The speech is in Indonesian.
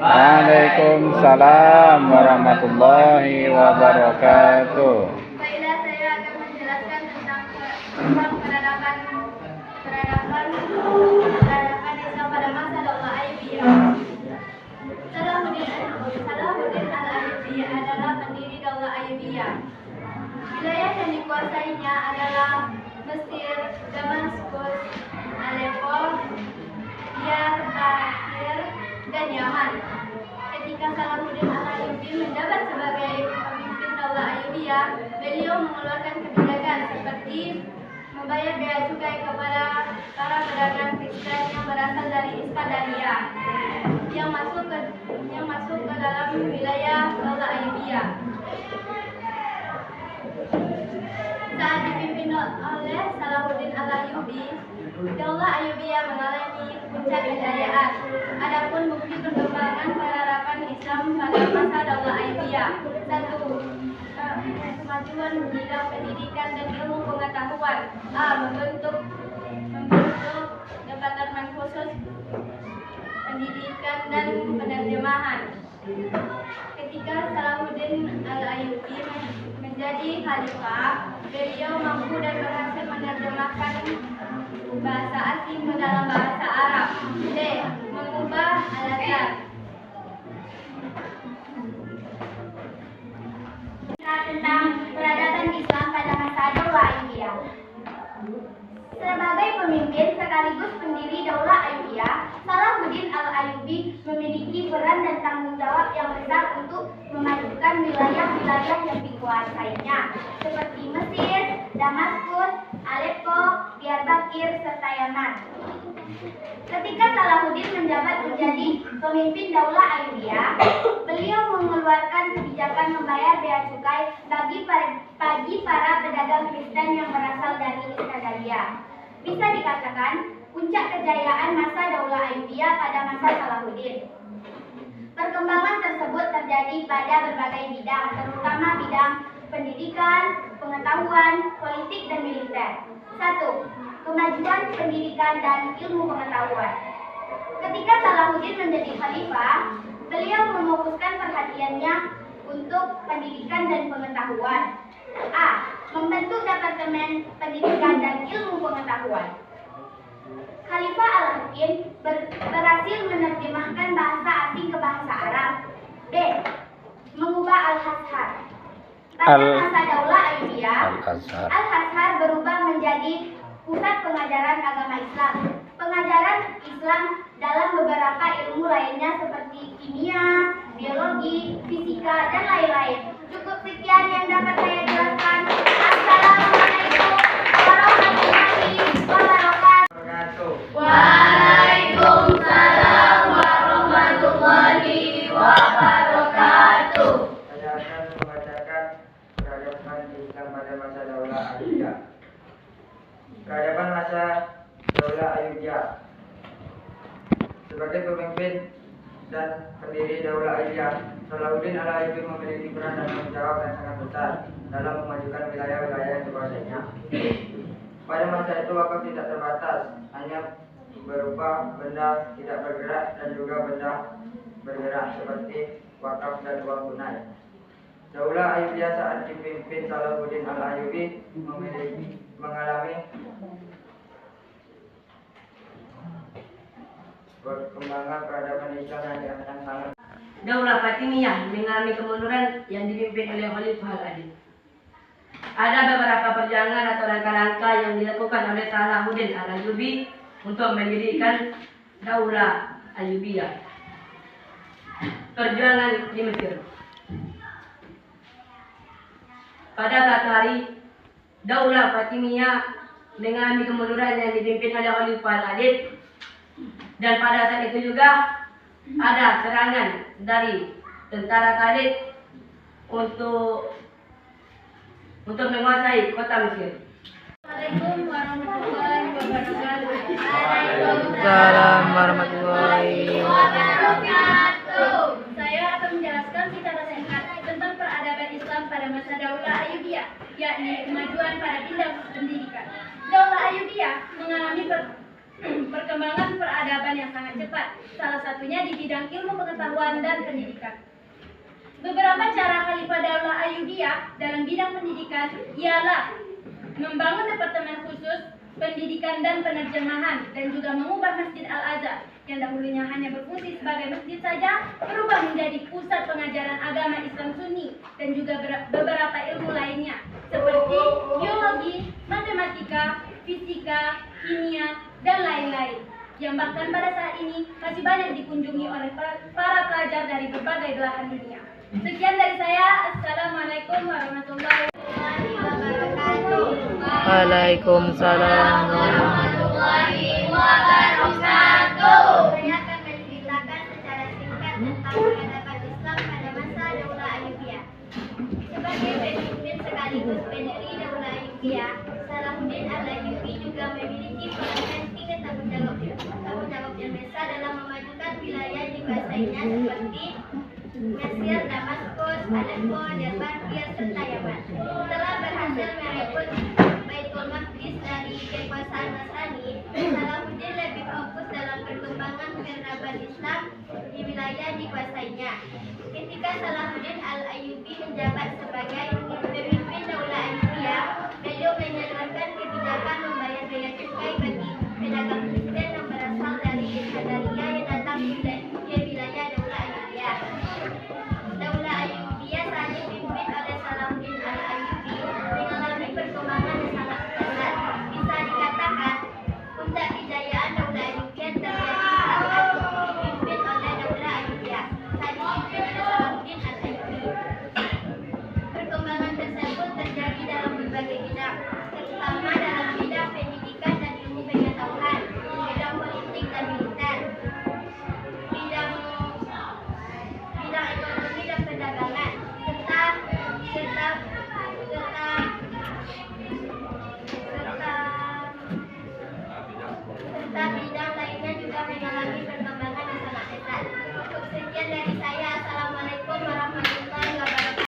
Waalaikumsalam warahmatullahi wabarakatuh. Baiklah, saya akan menjelaskan tentang peradaban Islam pada masa Daulah Ayyubiyah. Salahuddin al-Ayyubi adalah pendiri Daulah Ayyubiyah. Wilayah yang dikuasainya adalah Mesir, Damaskus, Aleppo, Diyarbakir, dan Yaman. Ketika Salahuddin al-Ayyubi menjabat sebagai pemimpin Daulah Ayyubiyah, beliau mengeluarkan kebijakan seperti membayar bea cukai kepada para pedagang Kristen yang berasal dari Iskandaria yang masuk ke dalam wilayah Daulah Ayyubiyah. Saat dipimpin oleh Salahuddin al-Ayyubi, Daulah Ayyubiyah mengalami puncak kejayaan. Adapun bukti perkembangan penerapan Islam pada masa Daulah Ayyubiyah: 1. Kemajuan bidang pendidikan dan ilmu pengetahuan. A. Membentuk departemen khusus pendidikan dan penerjemahan. Ketika Salahuddin al-Ayyubi menjadi khalifah, beliau mampu dan berhasil menerjemahkan bahasa asing ke dalam bahasa Arab. D. Mengubah al-Azhar. Tentang peradaban Islam pada masa Daulah Ayyubiyah. Sebagai pemimpin sekaligus pendiri Daulah Ayyubiyah, Salahuddin al-Ayyubi memiliki peran dan tanggung jawab yang besar untuk memajukan wilayah-wilayah yang dikuasainya, seperti Mesir, Damaskus, Aleppo, Diyarbakir, serta Yaman. Ketika Salahuddin menjabat menjadi pemimpin Daulah Ayyubiyah, beliau mengeluarkan kebijakan membayar bea cukai bagi para pedagang Kristen yang berasal dari Iskandaria. Bisa dikatakan puncak kejayaan masa Daulah Ayyubiyah pada masa Salahuddin. Perkembangan tersebut terjadi pada berbagai bidang, terutama bidang pendidikan, pengetahuan, politik, dan militer. 1. Kemajuan pendidikan dan ilmu pengetahuan. Ketika Salahuddin menjadi khalifah, beliau memfokuskan perhatiannya untuk pendidikan dan pengetahuan. A. Membentuk Departemen Pendidikan dan Ilmu Pengetahuan. Khalifah al-Hakim berhasil menerjemahkan bahasa asing ke bahasa Arab. B. Mengubah Al-Azhar. Pada masa Daulah Ayyubiyah, Al-Azhar berubah menjadi pusat pengajaran agama Islam. Pengajaran Islam dalam beberapa ilmu lainnya seperti kimia, biologi, fisika, dan lain-lain. Cukup sekian yang dapat saya jelaskan. Assalamualaikum warahmatullahi wabarakatuh. Waalaikumsalam warahmatullahi wabarakatuh. Saya akan membacakan peradaban Islam pada masa Daulah Ayyubiyah. Peradaban masa Daulah Ayyubiyah. Sebagai pemimpin dan pendiri Daulah Ayyubiyah, Salahuddin al-Ayyubi memiliki peran dan tanggung jawab yang sangat besar dalam memajukan wilayah-wilayah yang dikuasainya. Pada masa itu wakaf tidak terbatas, hanya berupa benda tidak bergerak dan juga benda bergerak seperti wakaf dan uang tunai. Daulah Ayyubiyah saat dipimpin Salahuddin al-Ayyubi mengalami perkembangan peradaban Islam yang sangat. Daulah Fatimiyah mengalami kemunduran yang dipimpin oleh Khalifah al-Adil. Ada beberapa perjuangan atau langkah-langkah yang dilakukan oleh Salahuddin al-Ayyubi untuk mendirikan Daulah Ayyubiyah. Perjuangan di Mesir. Pada satu hari, Daulah Fatimiyah mengalami kemunduran yang dipimpin oleh Khalifah al-Adil, dan pada saat itu juga ada serangan dari tentara Khalid untuk menguasai kota Mesir. Assalamualaikum warahmatullahi wabarakatuh. Waalaikumsalam warahmatullahi wabarakatuh. Saya akan menjelaskan secara singkat tentang peradaban Islam pada masa Daulah Ayyubiyah, yakni kemajuan pada bidang pendidikan. Daulah Ayyubiyah mengalami perkembangan peradaban yang sangat cepat, salah satunya di bidang ilmu pengetahuan dan pendidikan. Beberapa cara Khalifah Daulah Ayyubiyah dalam bidang pendidikan ialah membangun departemen khusus pendidikan dan penerjemahan dan juga mengubah Masjid Al-Azhar yang dahulunya hanya berfungsi sebagai masjid saja berubah menjadi pusat pengajaran agama Islam Sunni dan juga beberapa ilmu lainnya seperti biologi, matematika, fisika, kimia, dan lain-lain yang bahkan pada saat ini masih banyak dikunjungi oleh para pelajar dari berbagai belahan dunia. Sekian dari saya. Assalamualaikum warahmatullahi wabarakatuh. Waalaikumsalam warahmatullahi wabarakatuh. Saya akan menceritakan secara singkat tentang peradaban Islam pada masa Daulah Ayyubiyah. Sebagai pemimpin sekaligus pendiri Daulah Ayyubiyah, Salahuddin Al-Ayyubi juga memiliki peran penting dan tanggung jawab yang besar dalam memajukan wilayah dikuasainya seperti Mesir, Damaskus, Aleppo, Darbagia, serta Yaman. Setelah berhasil merebut Baitul Maqdis dari kekuasaan Nasrani, Salahuddin lebih fokus dalam perkembangan peradaban Islam di wilayah dikuasainya. Ketika Salahuddin Al-Ayyubi menjabat sebagai